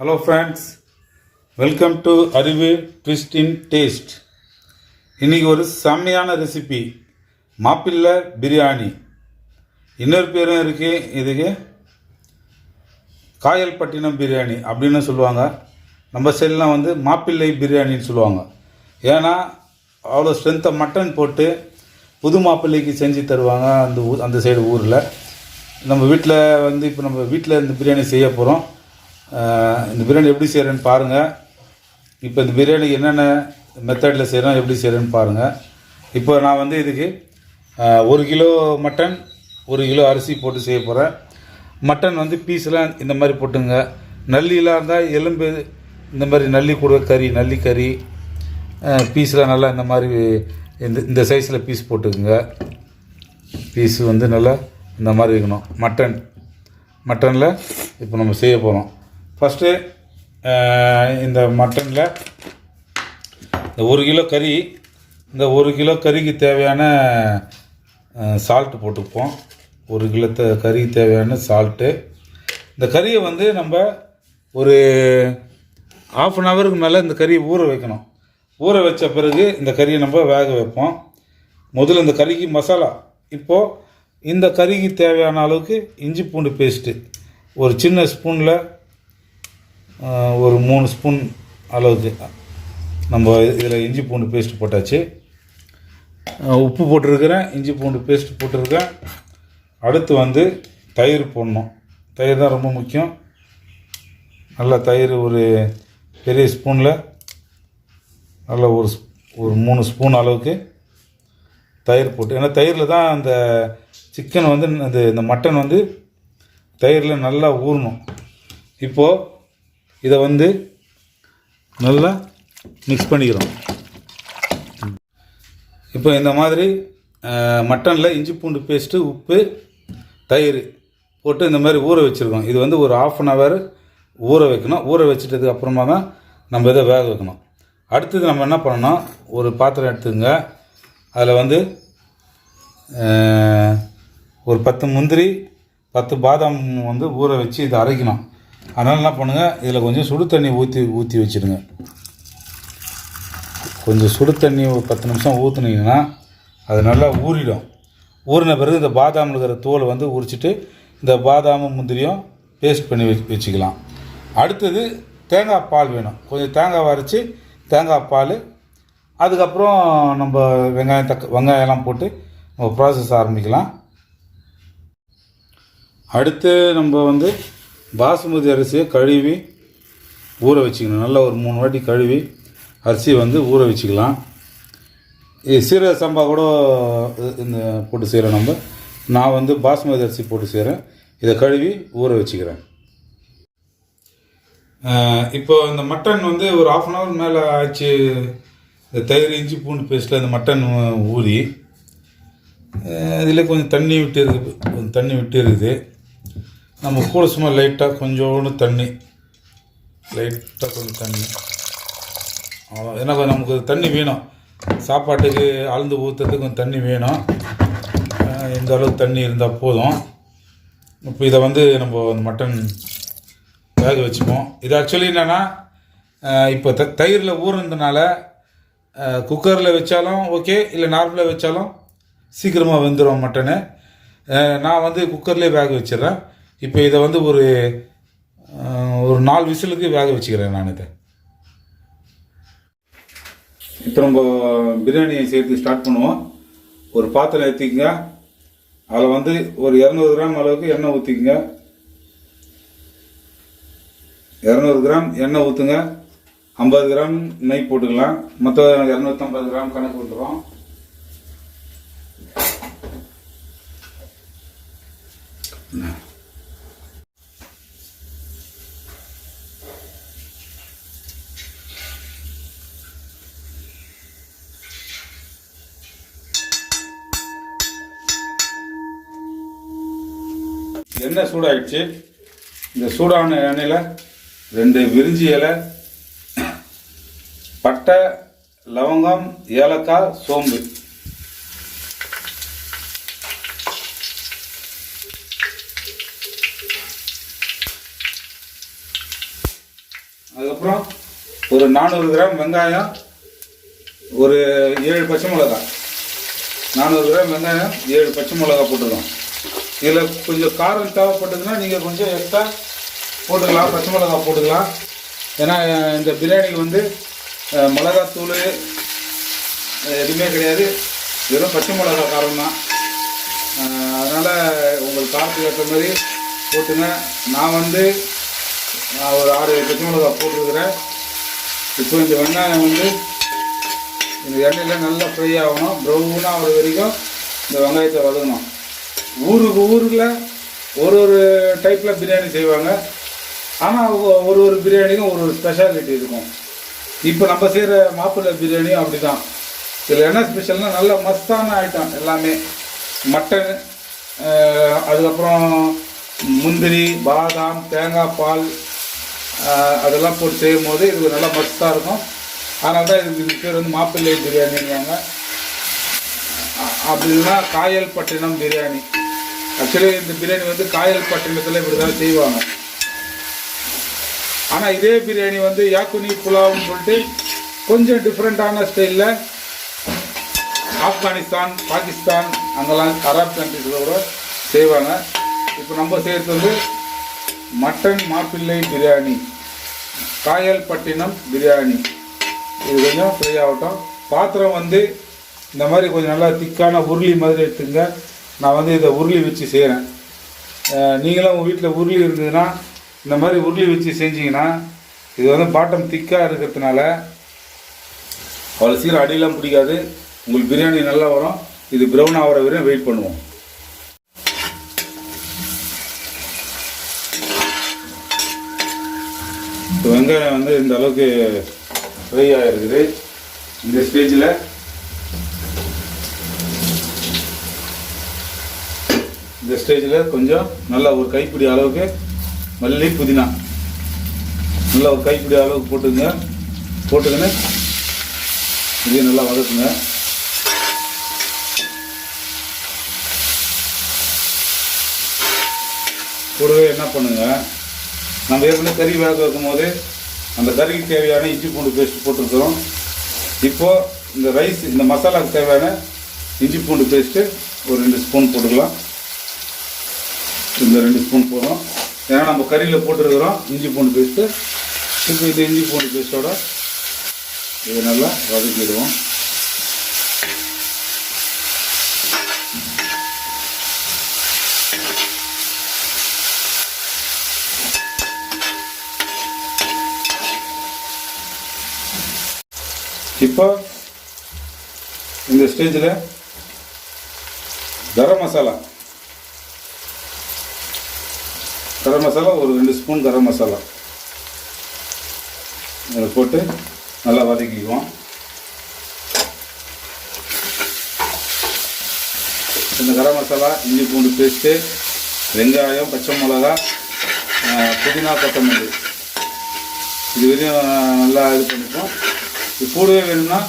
Hello friends, welcome to அறிவு twist இன் taste. இன்றைக்கி ஒரு செம்மையான ரெசிபி மாப்பிள்ளை பிரியாணி. இன்னொரு பேரும் இருக்குது இதுக்கு, காயல்பட்டினம் பிரியாணி அப்படின்னு சொல்லுவாங்க. நம்ம சைட்லாம் வந்து மாப்பிள்ளை பிரியாணின்னு சொல்லுவாங்க. ஏன்னா அவ்வளோ ஸ்ட்ரென்த்தை மட்டன் போட்டு புது மாப்பிள்ளைக்கு செஞ்சு தருவாங்க அந்த சைடு ஊரில். நம்ம வீட்டில் வந்து இப்போ நம்ம வீட்டில் இந்த பிரியாணி செய்ய போகிறோம். இந்த பிரியாணி எப்படி செய்கிறேன்னு பாருங்கள். இப்போ இந்த பிரியாணிக்கு என்னென்ன மெத்தடில் செய்கிறோம், எப்படி செய்கிறேன்னு பாருங்கள். இப்போ நான் வந்து இதுக்கு 1 கிலோ மட்டன், 1 கிலோ அரிசி போட்டு செய்ய போகிறேன். மட்டன் வந்து பீஸ்லாம் இந்த மாதிரி போட்டுங்க. நல்லிலாம் இருந்தால் எலும்பு இந்த மாதிரி நல்லி கூட நல்லிக்கறி பீஸ்லாம் நல்லா இந்த மாதிரி இந்த சைஸில் பீஸ் போட்டுக்குங்க. பீஸ் வந்து நல்லா இந்த மாதிரி இருக்கணும். மட்டனில் இப்போ நம்ம செய்ய போகிறோம். ஃபஸ்ட்டு இந்த மட்டனில் இந்த 1 கிலோ கறி, இந்த 1 கிலோ கறிக்கு தேவையான சால்ட்டு போட்டுப்போம். 1 கிலோ கறிக்கு தேவையான சால்ட்டு. இந்த கறியை வந்து நம்ம ஒரு 1/2 ஹவருக்கு மேலே இந்த கறியை ஊற வைக்கணும். ஊற வச்ச பிறகு இந்த கறியை நம்ம வேக வைப்போம். முதல்ல இந்த கறிக்கு மசாலா. இப்போது இந்த கறிக்கு தேவையான அளவுக்கு இஞ்சி பூண்டு பேஸ்ட்டு ஒரு சின்ன ஸ்பூனில் ஒரு 3 ஸ்பூன் அளவுக்கு நம்ம இதில் இஞ்சி பூண்டு பேஸ்ட்டு போட்டாச்சு. உப்பு போட்டிருக்கிறேன், இஞ்சி பூண்டு பேஸ்ட்டு போட்டிருக்கேன். அடுத்து வந்து தயிர் போடணும். தயிர் தான் ரொம்ப முக்கியம். நல்லா தயிர் ஒரு பெரிய ஸ்பூனில் நல்லா ஒரு 3 ஸ்பூன் அளவுக்கு தயிர் போட்டு, ஏன்னா தயிரில் தான் அந்த சிக்கன் வந்து இந்த மட்டன் வந்து தயிரில் நல்லா ஊறணும். இப்போது இதை வந்து நல்லா மிக்ஸ் பண்ணிக்கிறோம். இப்போ இந்த மாதிரி மட்டனில் இஞ்சி பூண்டு பேஸ்ட்டு, உப்பு, தயிர் போட்டு இந்த மாதிரி ஊற வச்சுருக்கோம். இது வந்து ஒரு 1/2 ஹவர் ஊற வைக்கணும். ஊற வச்சுட்டதுக்கு அப்புறமா தான் நம்ம இதை வேக வைக்கணும். அடுத்தது நம்ம என்ன பண்ணணும், ஒரு பாத்திரம் எடுத்துங்க. அதில் வந்து ஒரு 10 முந்திரி 10 பாதாம் வந்து ஊற வச்சு இதை அரைக்கணும். அதனால் என்ன பண்ணுங்கள், இதில் கொஞ்சம் சுடு தண்ணி ஊற்றி வச்சுடுங்க. கொஞ்சம் சுடு தண்ணி ஒரு 10 நிமிஷம் ஊற்றுனீங்கன்னா அது நல்லா ஊறிடும். ஊறின பிறகு இந்த பாதாமில் இருக்கிற தோலை வந்து உரிச்சிட்டு இந்த பாதாமும் முந்திரியும் பேஸ்ட் பண்ணி வச்சுக்கலாம். அடுத்தது தேங்காய் பால் வேணும். கொஞ்சம் தேங்காய் அரைச்சி தேங்காய் பால், அதுக்கப்புறம் நம்ம வெங்காயம்லாம் போட்டு நம்ம ப்ராசஸ் ஆரம்பிக்கலாம். அடுத்து நம்ம வந்து பாசுமதி அரிசியை கழுவி ஊற வச்சுக்கணும். நல்லா ஒரு 3 வாட்டி கழுவி அரிசி வந்து ஊற வச்சுக்கலாம். இது சீரக சம்பா கூட இந்த போட்டு செய்கிறோம். நான் வந்து பாசுமதி அரிசி போட்டு செய்கிறேன். இதை கழுவி ஊற வச்சுக்கிறேன். இப்போ இந்த மட்டன் வந்து ஒரு 1/2 ஹவர் மேலே ஆச்சு. இந்த தயிர் இஞ்சி பூண்டு பேஸ்ட்டில் இந்த மட்டன் ஊறி இதில் கொஞ்சம் தண்ணி விட்டு இருக்குது. நம்ம கூட சும்மா லைட்டாக கொஞ்சோண்டு தண்ணி, கொஞ்சம் தண்ணி அவ்வளோ. ஏன்னா நமக்கு தண்ணி வேணும், சாப்பாட்டுக்கு அளந்து ஊற்றுறதுக்கு கொஞ்சம் தண்ணி வேணும். இந்த அளவுக்கு தண்ணி இருந்தால் போதும். இப்போ இதை வந்து நம்ம அந்த மட்டன் வேக வச்சுப்போம். இது ஆக்சுவலி என்னென்னா, இப்போ தயிரில் ஊறுனதுனால குக்கரில் வச்சாலும் ஓகே, இல்லை நார்மலாக வச்சாலும் சீக்கிரமாக வெந்துடும் மட்டனு. நான் வந்து குக்கர்லேயே வேக வச்சிடுறேன். இப்போ இதை வந்து ஒரு 4 விசிலுக்கு வேக வச்சுக்கிறேன் நான் இதை. இப்போ நம்ம பிரியாணியை சேர்த்து ஸ்டார்ட் பண்ணுவோம். ஒரு பாத்திரம் ஏற்றிக்கங்க. அதில் வந்து ஒரு 200 கிராம் அளவுக்கு எண்ணெய் ஊற்றிக்கங்க. 200 கிராம் எண்ணெய் ஊற்றுங்க. 50 கிராம் நெய் போட்டுக்கலாம். மொத்தம் 250 கிராம் கணக்கு விட்டுறோம். எண்ணெய் சூடாயிடுச்சு. இந்த சூடான எண்ணெயில் 2 விரிஞ்சி இலை, பட்டை, லவங்கம், ஏலக்காய், சோம்பு அதுக்கப்புறம் ஒரு 400 கிராம் வெங்காயம், ஒரு 7 பச்சை மிளகாய். 400 கிராம் வெங்காயம், 7 பச்சை மிளகாய் போட்டுக்கலாம். இதில் கொஞ்சம் காரம் தேவைப்பட்டதுன்னா நீங்கள் கொஞ்சம் எக்ஸ்ட்ரா போட்டுக்கலாம், பச்சை மிளகாய் போட்டுக்கலாம். ஏன்னா இந்த பிரியாணிக்கு வந்து மிளகாத்தூள் எதுவுமே கிடையாது, வெறும் பச்சை மிளகாய் காரம் தான். அதனால் உங்களுக்கு காரத்துக்கு ஏற்ற மாதிரி போட்டுங்க. நான் வந்து ஒரு 6 பச்சை மிளகாய் போட்டுருக்குறேன். இப்போ இந்த வெங்காயம் வந்து இந்த எண்ணெயில் நல்லா ஃப்ரை ஆகணும், ப்ரௌனாக ஆகிற வரைக்கும் இந்த வெங்காயத்தை வதங்கணும். ஊரில் ஒரு டைப்பில் பிரியாணி செய்வாங்க, ஆனால் ஒரு பிரியாணிக்கும் ஒரு ஸ்பெஷாலிட்டி இருக்கும். இப்போ நம்ம செய்கிற மாப்பிள்ளை பிரியாணியும் அப்படி தான். இதில் என்ன ஸ்பெஷல்னால் நல்ல மஸ்தான ஐட்டம் எல்லாமே. மட்டன், அதுக்கப்புறம் முந்திரி, பாதாம், தேங்காய் பால் அதெல்லாம் போட்டு செய்யும் போது இது நல்லா மஸ்தாக இருக்கும். அதனால தான் இதுக்கு பேர் வந்து மாப்பிள்ளை பிரியாணிங்கிறாங்க. அப்படின்னா காயல்பட்டினம் பிரியாணி. ஆக்சுவலி இந்த பிரியாணி வந்து காயல்பட்டினத்தில் இப்படி தான் செய்வாங்க. ஆனால் இதே பிரியாணி வந்து யாக்குனி புலாவ்னு சொல்லிட்டு கொஞ்சம் டிஃப்ரெண்ட்டான ஸ்டைலில் ஆப்கானிஸ்தான், பாகிஸ்தான், அங்கெல்லாம் அரப் கண்ட்ரிஸில் கூட செய்வாங்க. இப்போ நம்ம செய்கிறது வந்து மட்டன் மாப்பிள்ளை பிரியாணி, காயல்பட்டினம் பிரியாணி. இது கொஞ்சம் ஃப்ரை ஆகட்டும். பாத்திரம் வந்து இந்த மாதிரி கொஞ்சம் நல்லா திக்கான உருளி மாதிரி எடுத்துங்க. நான் வந்து இதை உருளி வச்சு செய்கிறேன். நீங்களும் உங்கள் வீட்டில் உருளி இருந்ததுன்னா இந்த மாதிரி உருளி வச்சு செஞ்சிங்கன்னா இது வந்து பாட்டம் திக்காக இருக்கிறதுனால அவ்வளோ சீக்கிரம் அடியெல்லாம் பிடிக்காது, உங்களுக்கு பிரியாணி நல்லா வரும். இது ப்ரௌன் ஆகிற வரையும் வெயிட் பண்ணுவோம். இப்போ வெங்காயம் வந்து இந்த அளவுக்கு ஃப்ரை ஆகிருக்குது. இந்த ஸ்டேஜில் கொஞ்சம் நல்லா ஒரு கைப்பிடி அளவுக்கு மல்லி, புதினா நல்லா ஒரு கைப்பிடி அளவுக்கு போட்டுக்கின்னு இதையும் நல்லா வதக்குங்க. கூடவே என்ன பண்ணுங்க, நம்ம ஏற்கனவே கறி வேக வைக்கும் போது அந்த கறிக்கு தேவையான இஞ்சி பூண்டு பேஸ்ட் போட்டுருக்கிறோம். இப்போது இந்த ரைஸ், இந்த மசாலாவுக்கு தேவையான இஞ்சி பூண்டு பேஸ்ட்டு ஒரு 2 ஸ்பூன் போட்டுக்கலாம். இந்த 2 ஸ்பூன் போதும், ஏன்னா நம்ம கறியில் போட்டுருக்குறோம் இஞ்சி பூண்டு பேஸ்ட்டு. இப்போ இந்த இஞ்சி பூண்டு பேஸ்ட்டோட இதை நல்லா வதக்கிடுவோம். இப்போ இந்த ஸ்டேஜில் கரம் மசாலா ஒரு 2 ஸ்பூன் கரம் மசாலா அதை போட்டு நல்லா வதக்கிக்குவோம். இந்த கரம் மசாலா, இஞ்சி பூண்டு பேஸ்ட்டு, வெங்காயம், பச்சை மிளகா, புதினா, கொத்தமல்லி இது வரையும் நல்லா இது பண்ணிப்போம். இது கூடவே வேணும்னா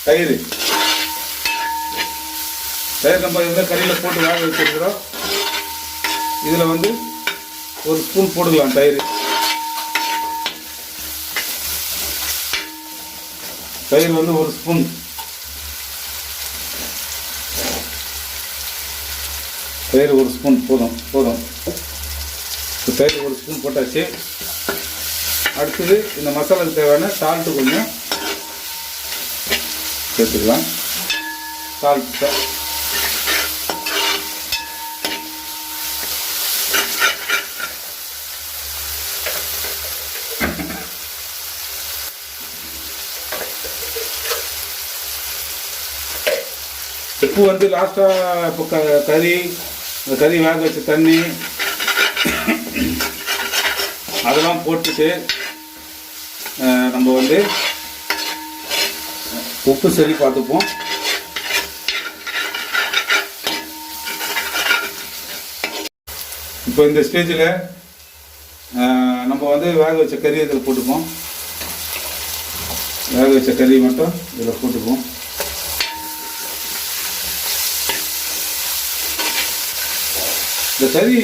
தயிர் நம்ம இதில் கறியில் போட்டு வேக வச்சுருக்கிறோம். இதில் வந்து ஒரு ஸ்பூன் போட்டுக்கலாம் தயிர். வந்து ஒரு ஸ்பூன். தயிர் ஒரு ஸ்பூன் போதும். தயிர் ஒரு ஸ்பூன் போட்டாச்சு. அடுத்தது இந்த மசாலாவுக்கு தேவையான சால்ட்டு கொஞ்சம் சேர்த்துக்கலாம். சால்ட் உப்பு வந்து லாஸ்ட்டாக இப்போ கறி வேக வச்ச தண்ணி அதெல்லாம் போட்டுட்டு நம்ம வந்து உப்பு சரி பார்த்துப்போம். இப்போ இந்த ஸ்டேஜில் நம்ம வந்து வேக வச்ச கறி இதில் போட்டுப்போம். வேக வச்ச கறி மட்டும் இதில் போட்டுப்போம். இந்த கறி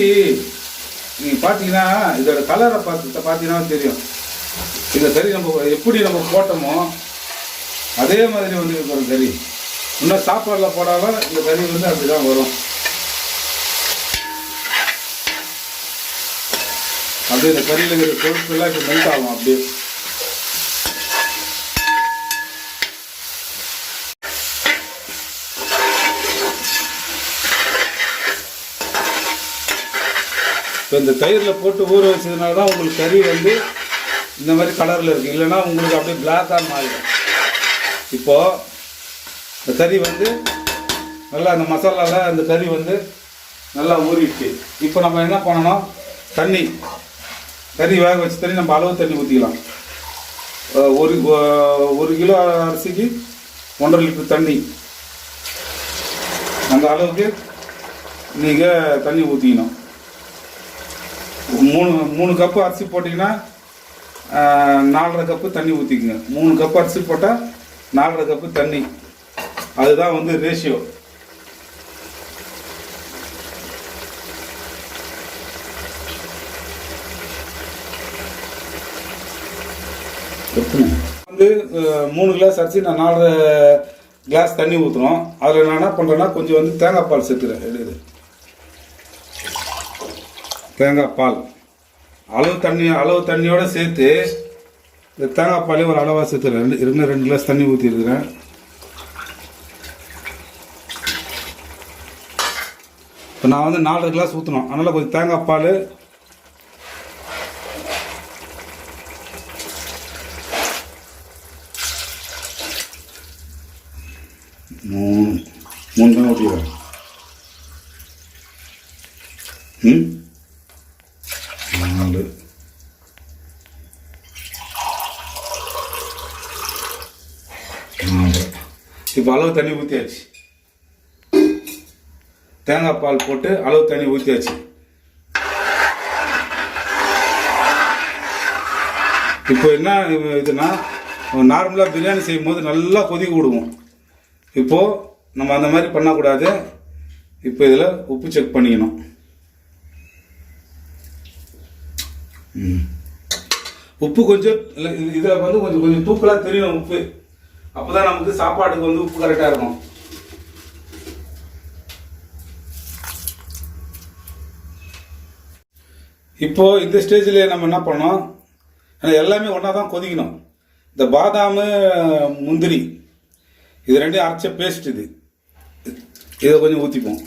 நீங்கள் பார்த்தீங்கன்னா இதோட கலரை பார்த்தீங்கன்னா தெரியும். இந்த கறி நம்ம எப்படி நம்ம போட்டோமோ அதே மாதிரி வந்து இருக்கிற கறி இன்னும் சாப்பாடில் போடாமல் இந்த கறி வந்து அப்படி தான் வரும். அப்படியே இந்த கறியில் இருக்கிற கொழுப்புலாம் இப்போ மெல்ட் ஆகும். அப்படியே இப்போ இந்த தயிரில் போட்டு ஊற வச்சதுனால தான் உங்களுக்கு கறி வந்து இந்த மாதிரி கலரில் இருக்குது. இல்லைன்னா உங்களுக்கு அப்படியே பிளாக்காக மாறிடும். இப்போது இந்த கறி வந்து நல்லா அந்த மசாலாவில் அந்த கறி வந்து நல்லா ஊறிடுச்சு. இப்போ நம்ம என்ன பண்ணணும், தண்ணி கறி வேக வச்சு தண்ணி நம்ம அளவு தண்ணி ஊற்றிக்கலாம். ஒரு கிலோ அரிசிக்கு 1.5 லிட்டர் தண்ணி, அந்த அளவுக்கு நீங்கள் தண்ணி ஊற்றிக்கணும். 3 கப்பு அரிசி போட்டிங்கன்னா 4.5 கப்பு தண்ணி ஊற்றிக்குங்க. 3 கப்பு அரிசி போட்டால் 4.5 கப்பு தண்ணி, அதுதான் வந்து ரேஷியோ. வந்து 3 கிளாஸ் அரிசி நான் 4 கிளாஸ் தண்ணி ஊற்றுறோம். அதில் நான் என்ன பண்ணுறேன்னா கொஞ்சம் வந்து தேங்காய் பால் சேர்த்துக்கிறேன். எடுக்குது தேங்காய் பால் அளவு தண்ணியோடு சேர்த்து இந்த தேங்காய் பாலையும் ஒரு அளவாக சேர்த்துறேன். 2 கிளாஸ் தண்ணி ஊற்றிருக்கிறேன். இப்போ நான் வந்து 4 கிளாஸ் ஊற்றணும். அதனால் கொஞ்சம் தேங்காய் பால், மூணு தான் ஊற்றிடுறேன். 4 இப்போ அளவு தண்ணி ஊற்றியாச்சு. தேங்காய் பால் போட்டு அளவு தண்ணி ஊற்றியாச்சு. இப்போ என்ன இதுனா, நார்மலாக பிரியாணி செய்யும் போது நல்லா கொதிக்க விடுவோம். இப்போது நம்ம அந்த மாதிரி பண்ணக்கூடாது. இப்போ இதில் உப்பு செக் பண்ணிக்கணும். உப்பு கொஞ்சம் இதில் வந்து கொஞ்சம் தூக்கலாக தெரியணும் உப்பு. அப்போ தான் நமக்கு சாப்பாட்டுக்கு வந்து உப்பு கரெக்டாக இருக்கும். இப்போது இந்த ஸ்டேஜில் நம்ம என்ன பண்ணோம், எல்லாமே ஒன்றா தான் கொதிக்கணும். இந்த பாதாம், முந்திரி இது ரெண்டையும் அரைச்ச பேஸ்ட், இதை கொஞ்சம் ஊற்றிப்போம்.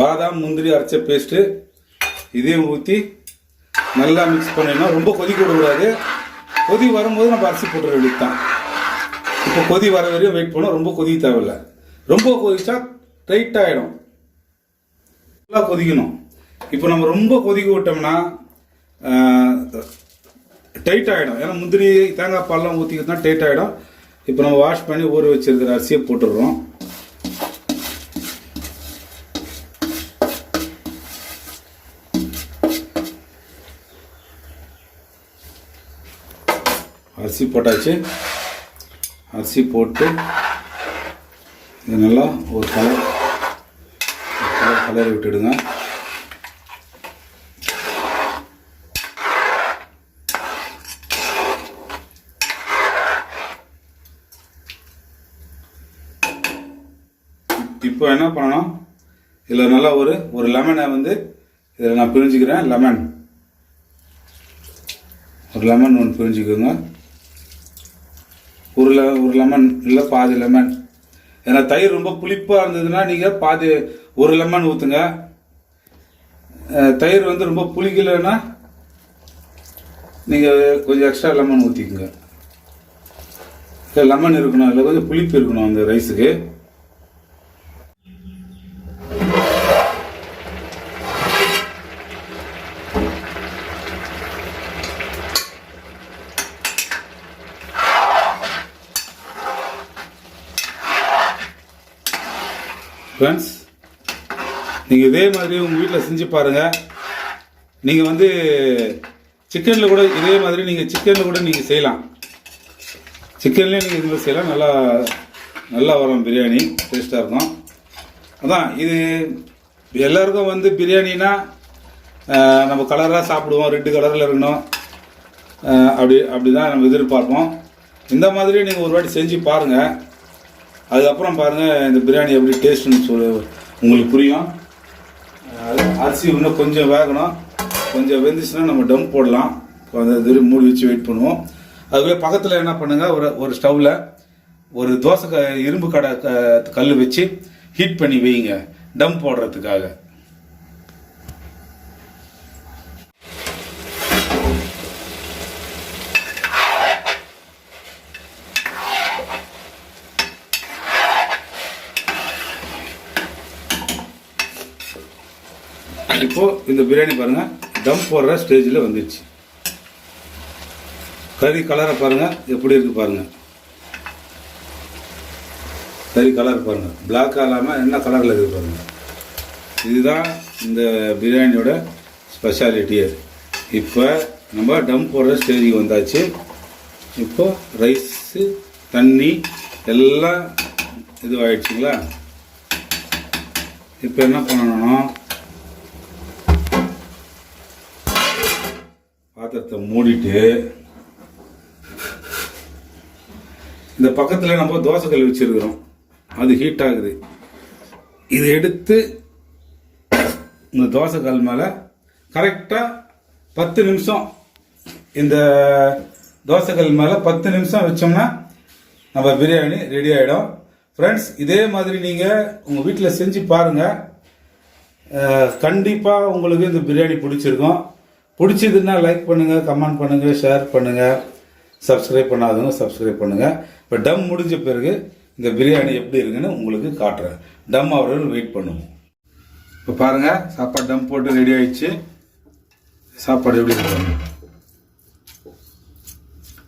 பாதாம் முந்திரி அரைச்ச பேஸ்ட்டு இதையும் ஊற்றி நல்லா மிக்ஸ் பண்ணிடணும். ரொம்ப கொதிக்க விடக்கூடாது. கொதி வரும்போது நம்ம அரிசி போட்டுற வேண்டியது தான். இப்போ கொதி வர வரையும் வெயிட் பண்ணோம். ரொம்ப கொதிக்க தேவையில்லை. ரொம்ப கொதிச்சா டைட் ஆகிடும். நல்லா கொதிக்கணும். இப்போ நம்ம ரொம்ப கொதிக்க விட்டோம்னா டைட் ஆகிடும். ஏன்னா முந்திரி தேங்காய் பால்லாம் ஊற்றிக்கிட்டு டைட் ஆகிடும். இப்போ நம்ம வாஷ் பண்ணி ஊற வச்சிருக்கிற அரிசியை போட்டுடுறோம். அரிசி போட்டாச்சு. அரிசி போட்டு இது நல்லா ஒரு கலர் விட்டுடுங்க. இப்போ என்ன பண்ணணும், இதில் நல்லா ஒரு லெமனை வந்து இதில் நான் பிழிஞ்சிக்கிறேன். ஒரு லெமன் ஒன்று பிழிஞ்சிக்கோங்க. ஒரு லெமன் இல்லை பாதி லெமன். ஏன்னா தயிர் ரொம்ப புளிப்பாக இருந்ததுன்னா நீங்கள் ஒரு லெமன் ஊற்றுங்க. தயிர் வந்து ரொம்ப புளிக்கலைன்னா நீங்கள் கொஞ்சம் எக்ஸ்ட்ரா லெமன் ஊற்றிக்குங்க. லெமன் இருக்கணும், இல்லை கொஞ்சம் புளிப்பு இருக்கணும் அந்த ரைஸுக்கு. ஃப்ரெண்ட்ஸ், நீங்கள் இதே மாதிரி உங்கள் வீட்டில் செஞ்சு பாருங்கள். நீங்கள் வந்து சிக்கனில் கூட இதே மாதிரி நீங்கள் செய்யலாம். சிக்கன்லேயும் நீங்கள் இது மாதிரி செய்யலாம். நல்லா வரும் பிரியாணி, டேஸ்ட்டாக இருக்கும். அதான் இது எல்லாருக்கும் வந்து பிரியாணினா நம்ம கலராக சாப்பிடுவோம். ரெட் கலரில் இருக்கணும், அப்படி தான் நம்ம எதிர்பார்ப்போம். இந்த மாதிரி நீங்கள் ஒரு வாட்டி செஞ்சு பாருங்கள். அதுக்கப்புறம் பாருங்கள் இந்த பிரியாணி எப்படி டேஸ்ட்டுன்னு உங்களுக்கு புரியும். அரிசி இன்னும் கொஞ்சம் வேகணும். கொஞ்சம் வெந்துச்சுன்னா நம்ம டம் போடலாம். அந்த மூடி வச்சு வெயிட் பண்ணுவோம். அதுவே பக்கத்தில் என்ன பண்ணுங்கள், ஒரு ஸ்டவ்வில் ஒரு தோசை இரும்பு கல் வச்சு ஹீட் பண்ணி வைங்க டம் போடுறதுக்காக. இப்போ இந்த பிரியாணி பாருங்க டம் போடுற ஸ்டேஜில் வந்துடுச்சு. கறி கலரை பாருங்க எப்படி இருக்கு பாருங்க. கறி கலர் பாருங்க, பிளாக் இல்லாமல் என்ன கலரில் இருக்கு பாருங்க. இதுதான் இந்த பிரியாணியோட ஸ்பெஷாலிட்டியே. இப்போ நம்ம டம் போடுற ஸ்டேஜுக்கு வந்தாச்சு. இப்போ ரைஸு தண்ணி எல்லாம் இதுவாகிடுச்சிங்களா. இப்போ என்ன பண்ணணும்னா பாத்திரத்தை மூடிட்டு இந்த பக்கத்தில் நம்ம தோசைக்கல் வச்சிருக்கிறோம், அது ஹீட் ஆகுது. இதை எடுத்து இந்த தோசைக்கல் மேலே கரெக்டாக 10 நிமிஷம் இந்த தோசைக்கல் மேலே 10 நிமிஷம் வச்சோம்னா நம்ம பிரியாணி ரெடி ஆகிடும். ஃப்ரெண்ட்ஸ், இதே மாதிரி நீங்கள் உங்கள் வீட்டில் செஞ்சு பாருங்கள். கண்டிப்பாக உங்களுக்கு இந்த பிரியாணி பிடிச்சிருக்கும். பிடிச்சதுன்னா லைக் பண்ணுங்கள், கமெண்ட் பண்ணுங்கள், ஷேர் பண்ணுங்கள். சப்ஸ்கிரைப் பண்ணாதவங்க சப்ஸ்கிரைப் பண்ணுங்கள். இப்போ டம் முடிஞ்ச பிறகு இந்த பிரியாணி எப்படி இருக்குன்னு உங்களுக்கு காட்டுறேன். டம் அவர்கள் வெயிட் பண்ணுவோம். இப்போ பாருங்கள், சாப்பாடு டம் போட்டு ரெடி ஆயிடுச்சு. சாப்பாடு எப்படி இருக்கு,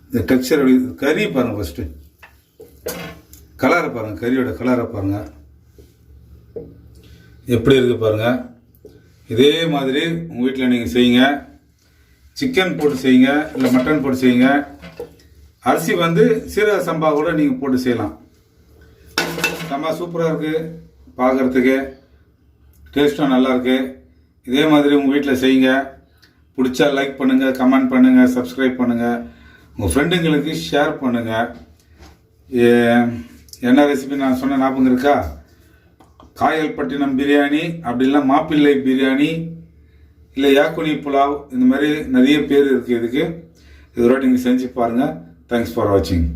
இந்த டெக்ஸ்சர் எப்படி, கறி பாருங்கள், ஃபஸ்ட்டு கலரை பாருங்கள், கறியோட கலரை பாருங்கள் எப்படி இருக்குது பாருங்கள். இதே மாதிரி உங்கள் வீட்டில் நீங்கள் செய்யுங்க. சிக்கன் போட்டு செய்யுங்க, இல்லை மட்டன் போட்டு செய்யுங்க. அரிசி வந்து சீரக சம்பா கூட நீங்கள் போட்டு செய்யலாம். ரொம்ப சூப்பராக இருக்குது, பார்க்குறதுக்கு டேஸ்ட்டும் நல்லா இருக்குது. இதே மாதிரி உங்கள் வீட்டில் செய்யுங்க. பிடிச்சா லைக் பண்ணுங்கள், கமெண்ட் பண்ணுங்கள், சப்ஸ்கிரைப் பண்ணுங்கள், உங்கள் ஃப்ரெண்டுங்களுக்கு ஷேர் பண்ணுங்கள். என்ன ரெசிபி நான் சொன்ன ஞாபகம் இருக்கா? காயல்பட்டினம் பிரியாணி, அப்படின்னா மாப்பிள்ளை பிரியாணி, இல்லை யாக்குனி புலாவ், இந்த மாதிரி நிறைய பேர் இருக்குது இதுக்கு. இதோட நீங்கள் செஞ்சு பாருங்கள். தேங்க்ஸ் ஃபார் வாட்சிங்.